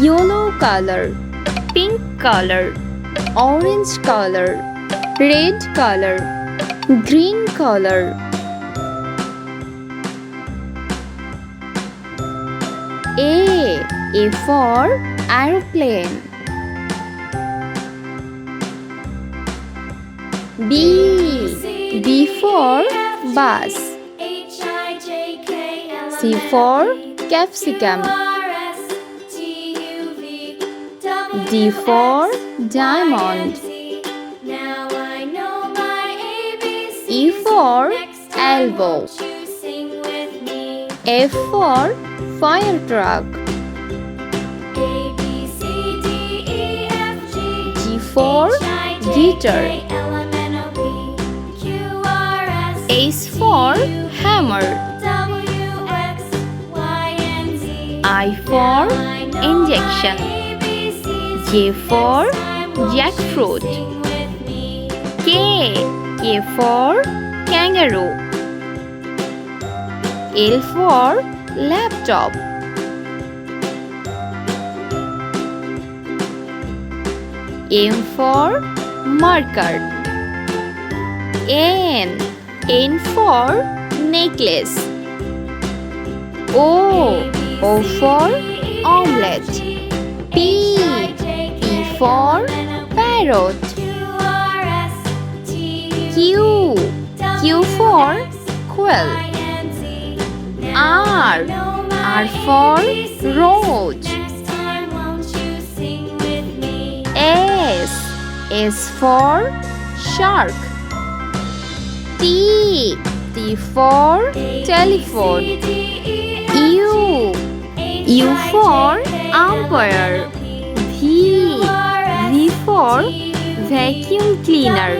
yellow color, pink color, orange color, red color, green color. A for airplane. B for bus. C for capsicum. D for diamond. E for elbow. F for fire truck. G for guitar. H for hammer. I for injection. J for jackfruit. K for kangaroo. L for laptop. M for marker. N for necklace. O for omelette. P for parrot. Q for quill. R for roach. S for shark. T for telephone. U for umpire. V for vacuum cleaner.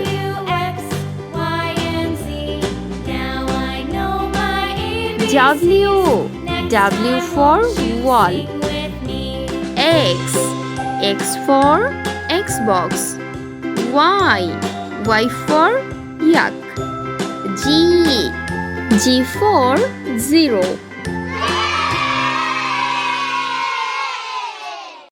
W for wall. X for Xbox. Y for yak. G for zero.